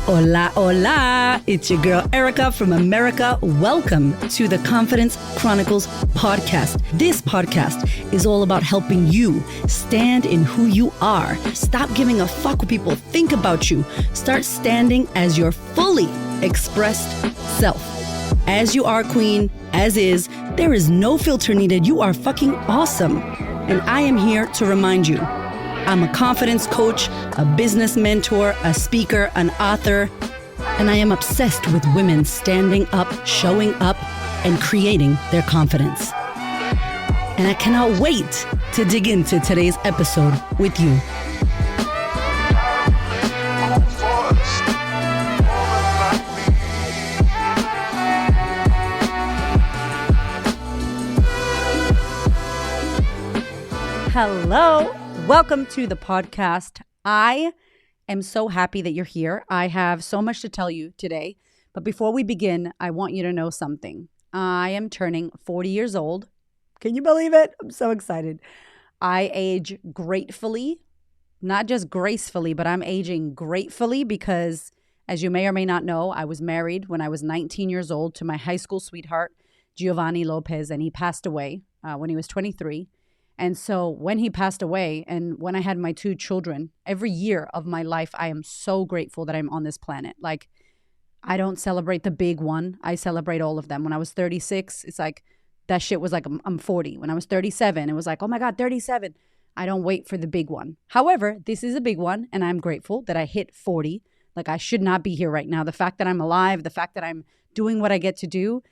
Hola, hola. It's your girl, Erica from America. Welcome to the Confidence Chronicles podcast. This podcast is all about helping you stand in who you are. Stop giving a fuck what people think about you. Start standing as your fully expressed self. As you are, queen, as is, there is no filter needed. You are fucking awesome. And I am here to remind you, I'm a confidence coach, a business mentor, a speaker, an author, and I am obsessed with women standing up, showing up, and creating their confidence. And I cannot wait to dig into today's episode with you. Hello. Welcome to the podcast. I am so happy that you're here. I have so much to tell you today. But before we begin, I want you to know something. I am turning 40 years old. Can you believe it? I'm so excited. I age gratefully, not just gracefully, but I'm aging gratefully because, as you may or may not know, I was married when I was 19 years old to my high school sweetheart, Giovanni Lopez, and he passed away when he was 23. And so when he passed away and when I had my two children, every year of my life, I am so grateful that I'm on this planet. Like, I don't celebrate the big one. I celebrate all of them. When I was 36, it's like that shit was like, I'm 40. When I was 37, it was like, oh my God, 37. I don't wait for the big one. However, this is a big one and I'm grateful that I hit 40. Like, I should not be here right now. The fact that I'm alive, the fact that I'm doing what I get to do,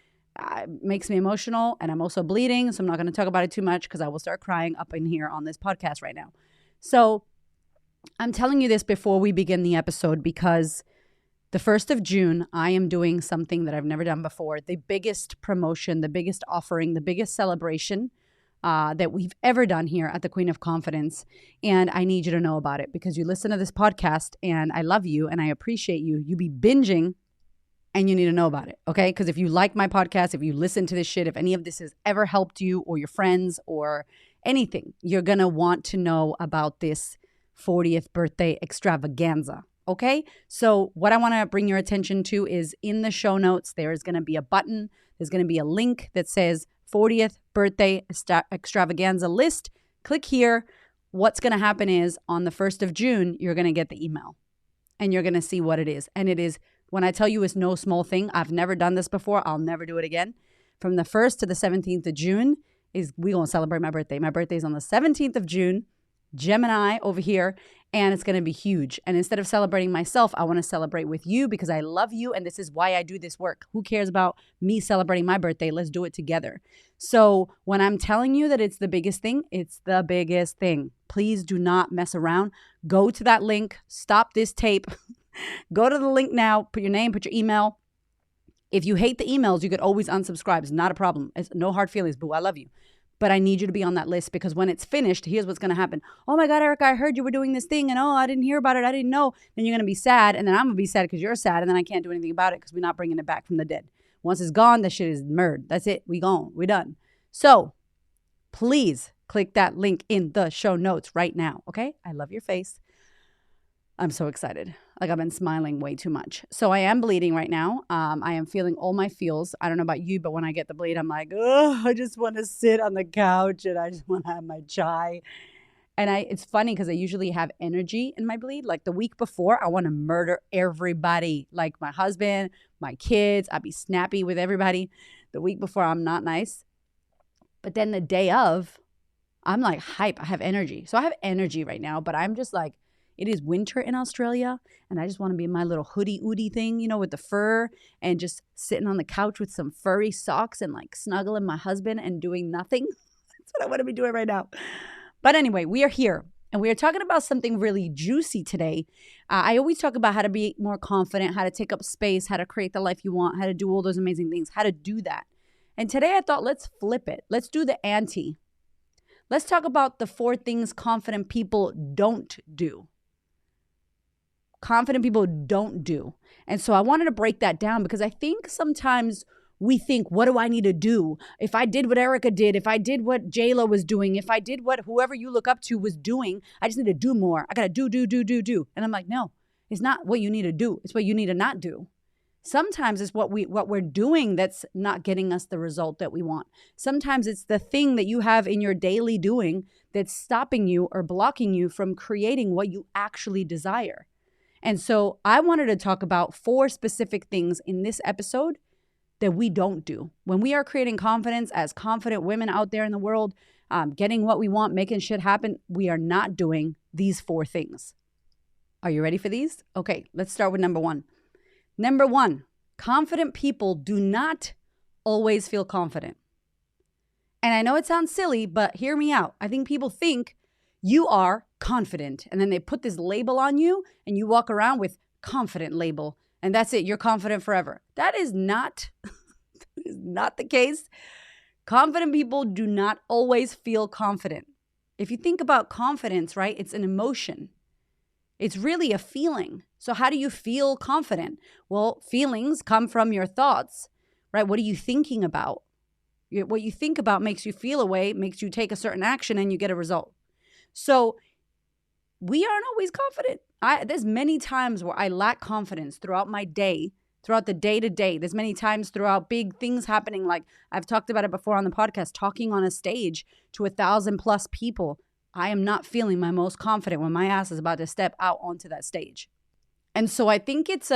makes me emotional, and I'm also bleeding, so I'm not going to talk about it too much because I will start crying up in here on this podcast right now. So I'm telling you this before we begin the episode because the 1st of June, I am doing something that I've never done before, the biggest promotion, the biggest offering, the biggest celebration that we've ever done here at the Queen of Confidence, and I need you to know about it because you listen to this podcast, and I love you, and I appreciate you. You be binging, and you need to know about it, okay? Because if you like my podcast, if you listen to this shit, if any of this has ever helped you or your friends or anything, you're going to want to know about this 40th birthday extravaganza, okay? So what I want to bring your attention to is in the show notes, there is going to be a button. There's going to be a link that says 40th birthday extravaganza list. Click here. What's going to happen is on the 1st of June, you're going to get the email and you're going to see what it is. And it is, when I tell you it's no small thing, I've never done this before. I'll never do it again. From the 1st to the 17th of June we're going to celebrate my birthday. My birthday is on the 17th of June, Gemini over here, and it's going to be huge. And instead of celebrating myself, I want to celebrate with you because I love you, and this is why I do this work. Who cares about me celebrating my birthday? Let's do it together. So when I'm telling you that it's the biggest thing, it's the biggest thing. Please do not mess around. Go to that link. Stop this tape. Go to the link now, put your name, put your email. If you hate the emails, you could always unsubscribe. It's not a problem. It's no hard feelings, boo. I love you. But I need you to be on that list because when it's finished, here's what's going to happen. Oh my God, Erica, I heard you were doing this thing and I didn't hear about it. I didn't know. Then you're going to be sad and then I'm going to be sad because you're sad and then I can't do anything about it because we're not bringing it back from the dead. Once it's gone, that shit is murdered. That's it. We gone. We done. So please click that link in the show notes right now. Okay? I love your face. I'm so excited. Like I've been smiling way too much. So I am bleeding right now. I am feeling all my feels. I don't know about you, but when I get the bleed, I'm like, oh, I just want to sit on the couch and I just want to have my chai. And it's funny because I usually have energy in my bleed. Like the week before, I want to murder everybody. Like my husband, my kids. I'd be snappy with everybody. The week before, I'm not nice. But then the day of, I'm like hype. I have energy. So I have energy right now, but I'm just like, it is winter in Australia, and I just want to be in my little hoodie thing, you know, with the fur and just sitting on the couch with some furry socks and like snuggling my husband and doing nothing. That's what I want to be doing right now. But anyway, we are here, and we are talking about something really juicy today. I always talk about how to be more confident, how to take up space, how to create the life you want, how to do all those amazing things, how to do that. And today I thought, let's flip it. Let's do the ante. Let's talk about the 4 things confident people don't do. Confident people don't do. And so I wanted to break that down because I think sometimes we think, what do I need to do? If I did what Erica did, if I did what J-Lo was doing, if I did what whoever you look up to was doing, I just need to do more. I got to do. And I'm like, no, It's not what you need to do. It's what you need to not do. Sometimes it's what we're doing that's not getting us the result that we want. Sometimes it's the thing that you have in your daily doing that's stopping you or blocking you from creating what you actually desire. And so I wanted to talk about 4 specific things in this episode that we don't do. When we are creating confidence as confident women out there in the world, getting what we want, making shit happen, we are not doing these 4 things. Are you ready for these? Okay, let's start with number 1. Number 1, confident people do not always feel confident. And I know it sounds silly, but hear me out. I think people think you are confident, and then they put this label on you and you walk around with confident label, and that's it. You're confident forever. That is not the case. Confident people do not always feel confident. If you think about confidence, right, it's an emotion. It's really a feeling. So how do you feel confident? Well, feelings come from your thoughts, right? What are you thinking about? What you think about makes you feel a way, makes you take a certain action, and you get a result. So we aren't always confident. There's many times where I lack confidence throughout my day, throughout the day-to-day. There's many times throughout big things happening, like I've talked about it before on the podcast, talking on a stage to 1,000+ people. I am not feeling my most confident when my ass is about to step out onto that stage. And so I think it's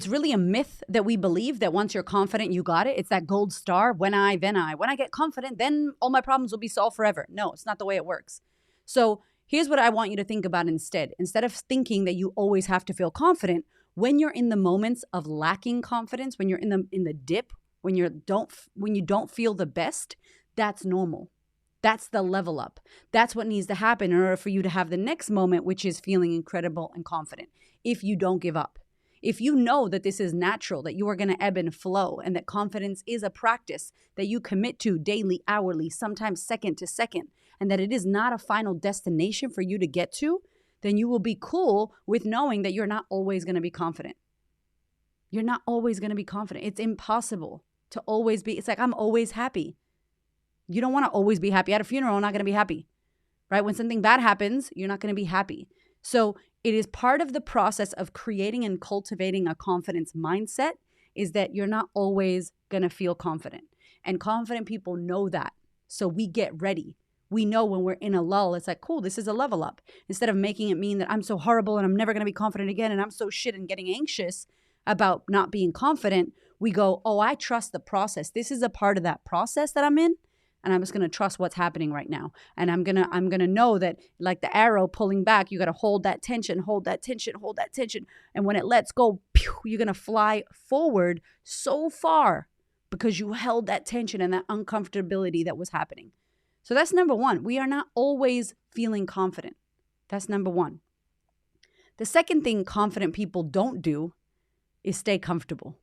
really a myth that we believe that once you're confident, you got it. It's that gold star, when I get confident, then all my problems will be solved forever. No, it's not the way it works. So here's what I want you to think about instead. Instead of thinking that you always have to feel confident, when you're in the moments of lacking confidence, when you're in the dip, when you don't feel the best, that's normal. That's the level up. That's what needs to happen in order for you to have the next moment, which is feeling incredible and confident. If you don't give up, if you know that this is natural, that you are going to ebb and flow, and that confidence is a practice that you commit to daily, hourly, sometimes second to second, and that it is not a final destination for you to get to, then you will be cool with knowing that you're not always going to be confident. You're not always going to be confident. It's impossible to always be. It's like, I'm always happy. You don't want to always be happy. At a funeral, I'm not going to be happy, right? When something bad happens, you're not going to be happy. So it is part of the process of creating and cultivating a confidence mindset is that you're not always going to feel confident. And confident people know that. So we get ready. We know when we're in a lull, it's like, cool, this is a level up. Instead of making it mean that I'm so horrible and I'm never going to be confident again and I'm so shit and getting anxious about not being confident, we go, oh, I trust the process. This is a part of that process that I'm in. And I'm just going to trust what's happening right now. And I'm going to know that, like the arrow pulling back, you got to hold that tension, hold that tension, hold that tension. And when it lets go, pew, you're going to fly forward so far because you held that tension and that uncomfortability that was happening. So that's number 1. We are not always feeling confident. That's number 1. The second thing confident people don't do is stay comfortable.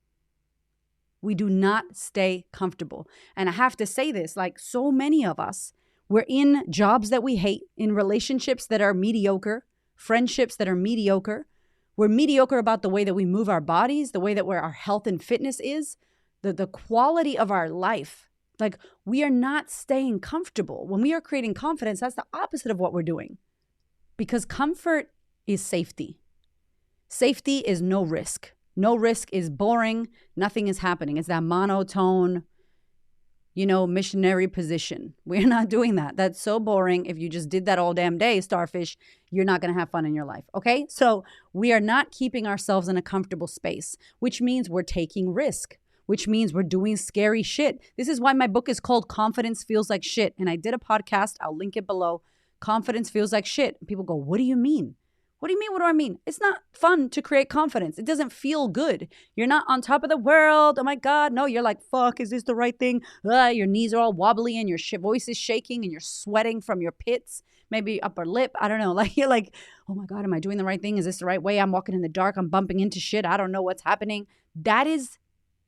We do not stay comfortable. And I have to say this, like so many of us, we're in jobs that we hate, in relationships that are mediocre, friendships that are mediocre. We're mediocre about the way that we move our bodies, the way that our health and fitness is, the quality of our life. Like we are not staying comfortable. When we are creating confidence, that's the opposite of what we're doing. Because comfort is safety. Safety is no risk. No risk is boring. Nothing is happening. It's that monotone, missionary position. We're not doing that. That's so boring. If you just did that all damn day, starfish, you're not going to have fun in your life. Okay? So we are not keeping ourselves in a comfortable space, which means we're taking risk, which means we're doing scary shit. This is why my book is called Confidence Feels Like Shit. And I did a podcast. I'll link it below. Confidence Feels Like Shit. People go, what do you mean? What do you mean? What do I mean? It's not fun to create confidence. It doesn't feel good. You're not on top of the world. Oh my God. No, you're like, fuck, is this the right thing? Your knees are all wobbly and your voice is shaking and you're sweating from your pits, maybe upper lip. I don't know. Like you're like, oh my God, am I doing the right thing? Is this the right way? I'm walking in the dark. I'm bumping into shit. I don't know what's happening. That is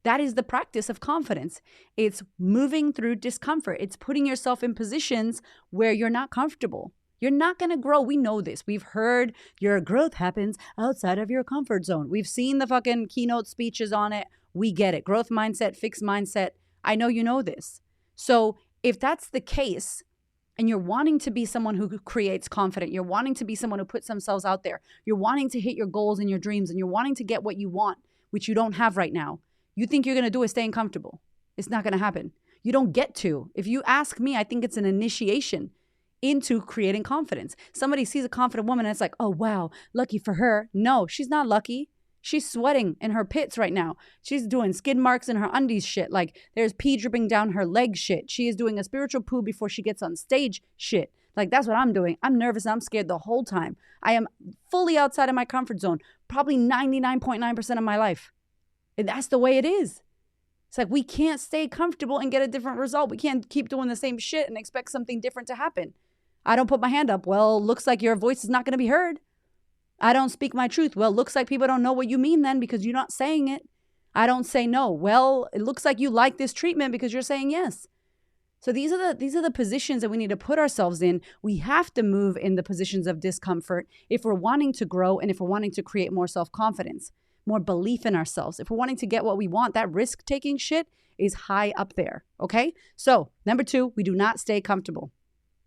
the practice of confidence. It's moving through discomfort. It's putting yourself in positions where you're not comfortable. You're not going to grow. We know this. We've heard your growth happens outside of your comfort zone. We've seen the fucking keynote speeches on it. We get it. Growth mindset, fixed mindset. I know you know this. So if that's the case, and you're wanting to be someone who creates confidence. You're wanting to be someone who puts themselves out there. You're wanting to hit your goals and your dreams, and you're wanting to get what you want, which you don't have right now. You think you're going to do is staying comfortable. It's not going to happen. You don't get to. If you ask me, I think it's an initiation into creating confidence. Somebody sees a confident woman and it's like, oh, wow, lucky for her. No, she's not lucky. She's sweating in her pits right now. She's doing skid marks in her undies shit. Like there's pee dripping down her leg shit. She is doing a spiritual poo before she gets on stage shit. Like that's what I'm doing. I'm nervous and I'm scared the whole time. I am fully outside of my comfort zone, probably 99.9% of my life. And that's the way it is. It's like we can't stay comfortable and get a different result. We can't keep doing the same shit and expect something different to happen. I don't put my hand up. Well, looks like your voice is not going to be heard. I don't speak my truth. Well, looks like people don't know what you mean then because you're not saying it. I don't say no. Well, it looks like you like this treatment because you're saying yes. So these are the positions that we need to put ourselves in. We have to move in the positions of discomfort if we're wanting to grow and if we're wanting to create more self-confidence, more belief in ourselves. If we're wanting to get what we want, that risk-taking shit is high up there, okay? So, number 2, we do not stay comfortable.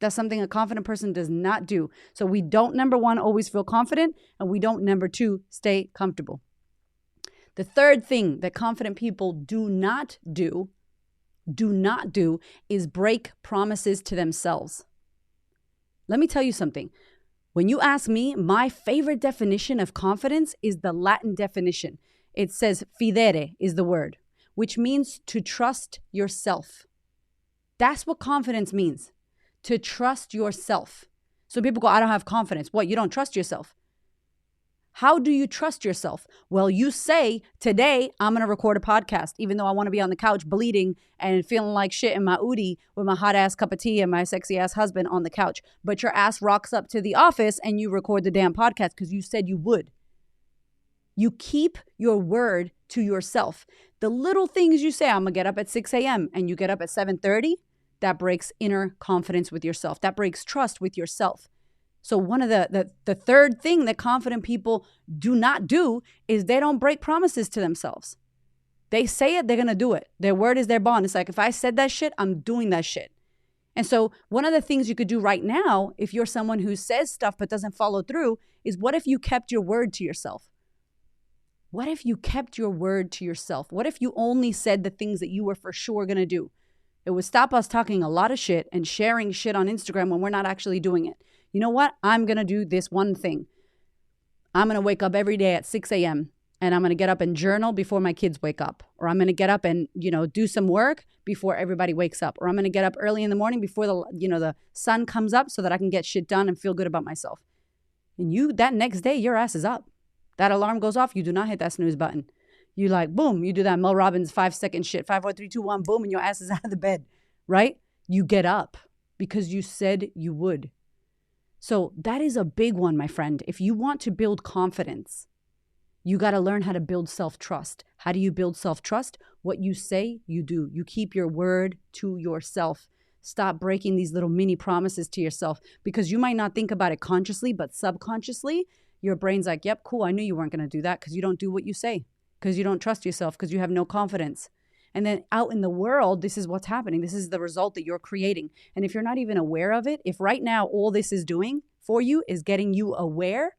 That's something a confident person does not do. So we don't, number 1, always feel confident, and we don't, number 2, stay comfortable. The third thing that confident people do not do is break promises to themselves. Let me tell you something. When you ask me, my favorite definition of confidence is the Latin definition. It says fidere is the word, which means to trust yourself. That's what confidence means. To trust yourself. So people go, I don't have confidence. What? You don't trust yourself? How do you trust yourself? Well, you say, today I'm going to record a podcast, even though I want to be on the couch bleeding and feeling like shit in my Udi with my hot ass cup of tea and my sexy ass husband on the couch. But your ass rocks up to the office and you record the damn podcast because you said you would. You keep your word to yourself. The little things you say, I'm going to get up at 6 a.m. and you get up at 7:30. That breaks inner confidence with yourself. That breaks trust with yourself. So one of the third thing that confident people do not do is they don't break promises to themselves. They say it, they're going to do it. Their word is their bond. It's like, if I said that shit, I'm doing that shit. And so one of the things you could do right now, if you're someone who says stuff but doesn't follow through, is what if you kept your word to yourself? What if you kept your word to yourself? What if you only said the things that you were for sure going to do? It would stop us talking a lot of shit and sharing shit on Instagram when we're not actually doing it. You know what? I'm going to do this one thing. I'm going to wake up every day at 6 a.m. and I'm going to get up and journal before my kids wake up. Or I'm going to get up and, do some work before everybody wakes up. Or I'm going to get up early in the morning before the sun comes up so that I can get shit done and feel good about myself. And that next day, your ass is up. That alarm goes off. You do not hit that snooze button. You boom, you do that Mel Robbins 5-second shit, 5, 4, 3, 2, 1, boom, and your ass is out of the bed, right? You get up because you said you would. So that is a big one, my friend. If you want to build confidence, you got to learn how to build self-trust. How do you build self-trust? What you say, you do. You keep your word to yourself. Stop breaking these little mini promises to yourself because you might not think about it consciously, but subconsciously, your brain's like, yep, cool, I knew you weren't going to do that because you don't do what you say. Because you don't trust yourself, because you have no confidence. And then out in the world, this is what's happening. This is the result that you're creating. And if you're not even aware of it, if right now all this is doing for you is getting you aware,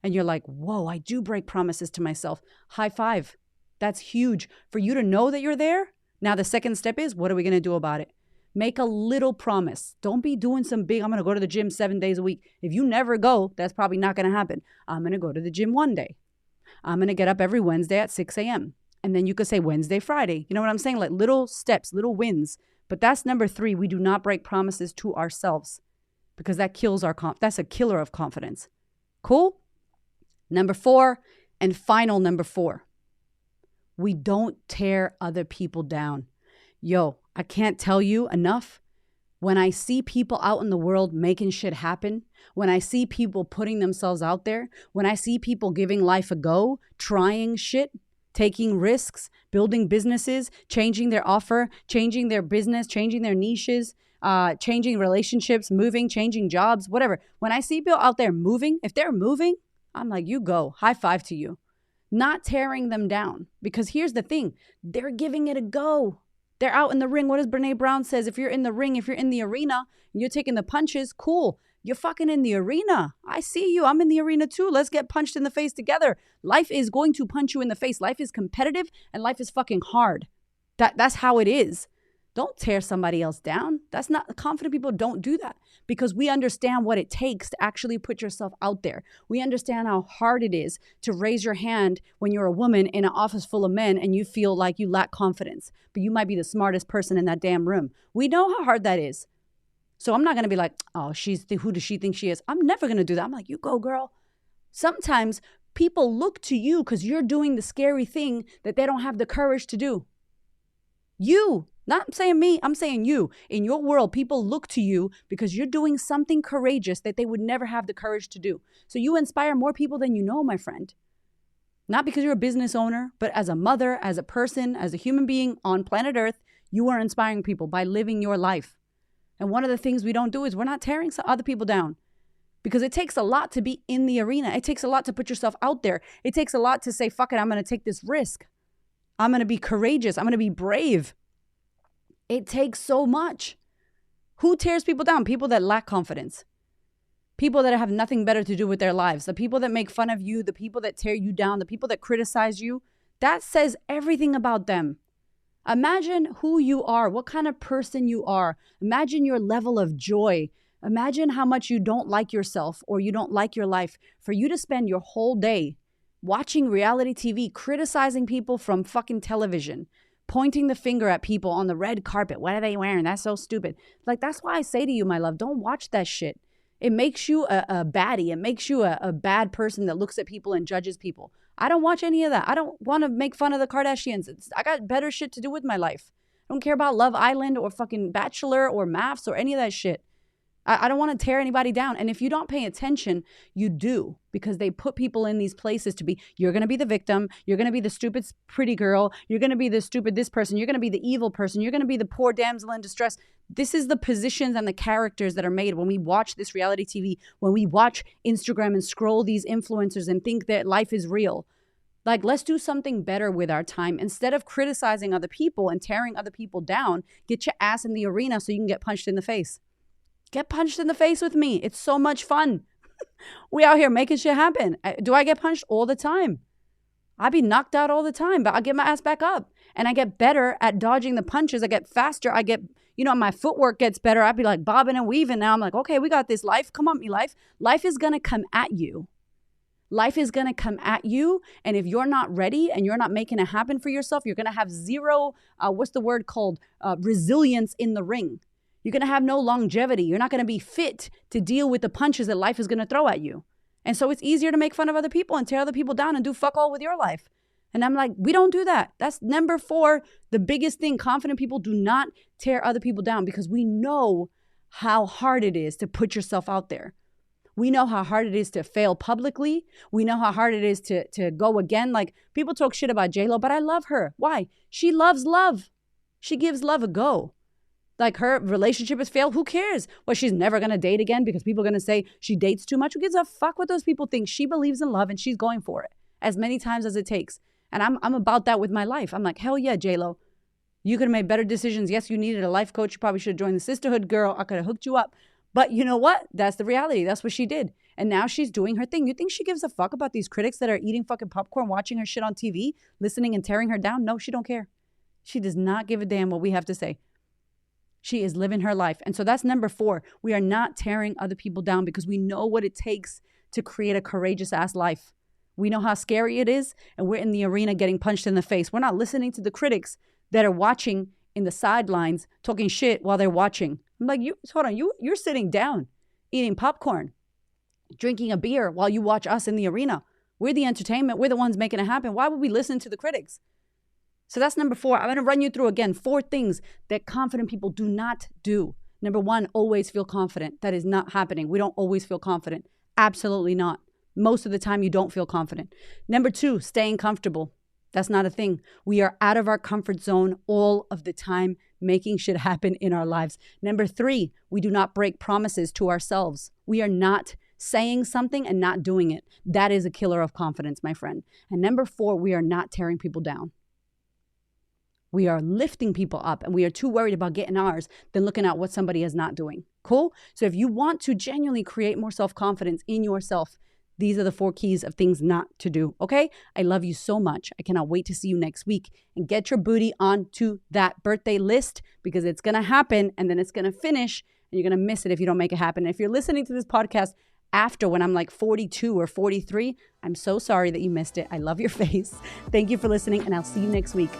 and you're like, whoa, I do break promises to myself. High five. That's huge. For you to know that you're there. Now the second step is, what are we going to do about it? Make a little promise. Don't be doing some big, I'm going to go to the gym 7 days a week. If you never go, that's probably not going to happen. I'm going to go to the gym one day. I'm going to get up every Wednesday at 6 a.m. And then you could say Wednesday, Friday. You know what I'm saying? Like little steps, little wins. But that's number 3. We do not break promises to ourselves because that kills that's a killer of confidence. Cool? Number 4 and final number 4. We don't tear other people down. Yo, I can't tell you enough. When I see people out in the world making shit happen, when I see people putting themselves out there, when I see people giving life a go, trying shit, taking risks, building businesses, changing their offer, changing their business, changing their niches, changing relationships, moving, changing jobs, whatever. When I see people out there moving, if they're moving, I'm like, you go, high five to you. Not tearing them down. Because here's the thing, they're giving it a go. They're out in the ring. What does Brene Brown says? If you're in the ring, if you're in the arena, and you're taking the punches, cool. You're fucking in the arena. I see you. I'm in the arena too. Let's get punched in the face together. Life is going to punch you in the face. Life is competitive and life is fucking hard. That's how it is. Don't tear somebody else down. That's not, confident people don't do that because we understand what it takes to actually put yourself out there. We understand how hard it is to raise your hand when you're a woman in an office full of men and you feel like you lack confidence, but you might be the smartest person in that damn room. We know how hard that is. So I'm not going to be like, oh, who does she think she is? I'm never going to do that. I'm like, you go, girl. Sometimes people look to you because you're doing the scary thing that they don't have the courage to do. You, not saying me, I'm saying you. In your world, people look to you because you're doing something courageous that they would never have the courage to do. So you inspire more people than you know, my friend. Not because you're a business owner, but as a mother, as a person, as a human being on planet Earth, you are inspiring people by living your life. And one of the things we don't do is we're not tearing other people down because it takes a lot to be in the arena. It takes a lot to put yourself out there. It takes a lot to say, fuck it, I'm going to take this risk. I'm going to be courageous. I'm going to be brave. It takes so much. Who tears people down? People that lack confidence. People that have nothing better to do with their lives. The people that make fun of you, the people that tear you down, the people that criticize you. That says everything about them. Imagine who you are, what kind of person you are. Imagine your level of joy. Imagine how much you don't like yourself or you don't like your life. For you to spend your whole day watching reality TV, criticizing people from fucking television, pointing the finger at people on the red carpet. What are they wearing? That's so stupid. Like, that's why I say to you, my love, don't watch that shit. It makes you a baddie. It makes you a bad person that looks at people and judges people. I don't watch any of that. I don't want to make fun of the Kardashians. I got better shit to do with my life. I don't care about Love Island or fucking Bachelor or Maths or any of that shit. I don't want to tear anybody down. And if you don't pay attention, you do, because they put people in these places to be, you're going to be the victim. You're going to be the stupid, pretty girl. You're going to be the stupid, this person. You're going to be the evil person. You're going to be the poor damsel in distress. This is the positions and the characters that are made when we watch this reality TV, when we watch Instagram and scroll these influencers and think that life is real. Like, let's do something better with our time. Instead of criticizing other people and tearing other people down, get your ass in the arena so you can get punched in the face. Get punched in the face with me. It's so much fun. We out here making shit happen. Do I get punched all the time? I be knocked out all the time, but I get my ass back up. And I get better at dodging the punches. I get faster. I get, my footwork gets better. I be like bobbing and weaving. Now I'm like, okay, we got this. Life, come on, me life. Life is going to come at you. Life is going to come at you. And if you're not ready and you're not making it happen for yourself, you're going to have zero, resilience in the ring. You're going to have no longevity. You're not going to be fit to deal with the punches that life is going to throw at you. And so it's easier to make fun of other people and tear other people down and do fuck all with your life. And I'm like, we don't do that. That's number 4, the biggest thing. Confident people do not tear other people down because we know how hard it is to put yourself out there. We know how hard it is to fail publicly. We know how hard it is to go again. Like, people talk shit about J-Lo, but I love her. Why? She loves love. She gives love a go. Like, her relationship has failed. Who cares? Well, she's never going to date again because people are going to say she dates too much. Who gives a fuck what those people think? She believes in love and she's going for it as many times as it takes. And I'm about that with my life. I'm like, hell yeah, J-Lo. You could have made better decisions. Yes, you needed a life coach. You probably should have joined the sisterhood, girl. I could have hooked you up. But you know what? That's the reality. That's what she did. And now she's doing her thing. You think she gives a fuck about these critics that are eating fucking popcorn, watching her shit on TV, listening and tearing her down? No, she don't care. She does not give a damn what we have to say. She is living her life. And so that's number 4. We are not tearing other people down because we know what it takes to create a courageous ass life. We know how scary it is, and we're in the arena getting punched in the face. We're not listening to the critics that are watching in the sidelines talking shit while they're watching. I'm like, you're sitting down, eating popcorn, drinking a beer while you watch us in the arena. We're the entertainment. We're the ones making it happen. Why would we listen to the critics? So that's number 4. I'm going to run you through again 4 things that confident people do not do. Number 1, always feel confident. That is not happening. We don't always feel confident. Absolutely not. Most of the time you don't feel confident. Number 2, staying comfortable. That's not a thing. We are out of our comfort zone all of the time, making shit happen in our lives. Number 3, we do not break promises to ourselves. We are not saying something and not doing it. That is a killer of confidence, my friend. And number 4, we are not tearing people down. We are lifting people up, and we are too worried about getting ours than looking at what somebody is not doing. Cool? So if you want to genuinely create more self-confidence in yourself, these are the 4 keys of things not to do, okay? I love you so much. I cannot wait to see you next week, and get your booty onto that birthday list, because it's going to happen, and then it's going to finish, and you're going to miss it if you don't make it happen. And if you're listening to this podcast after, when I'm like 42 or 43, I'm so sorry that you missed it. I love your face. Thank you for listening, and I'll see you next week.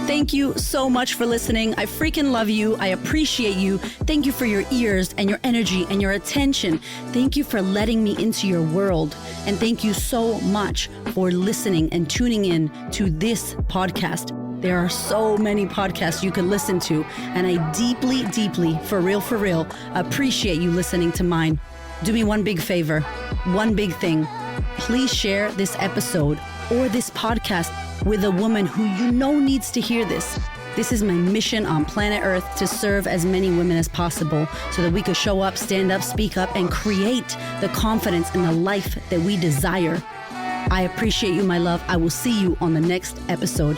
Thank you so much for listening. I freaking love you. I appreciate you. Thank you for your ears and your energy and your attention. Thank you for letting me into your world. And thank you so much for listening and tuning in to this podcast. There are so many podcasts you could listen to, and I deeply, deeply, for real, appreciate you listening to mine. Do me one big favor, one big thing. Please share this episode or this podcast with a woman who you know needs to hear this. This is my mission on planet Earth, to serve as many women as possible so that we could show up, stand up, speak up, and create the confidence and the life that we desire. I appreciate you, my love. I will see you on the next episode.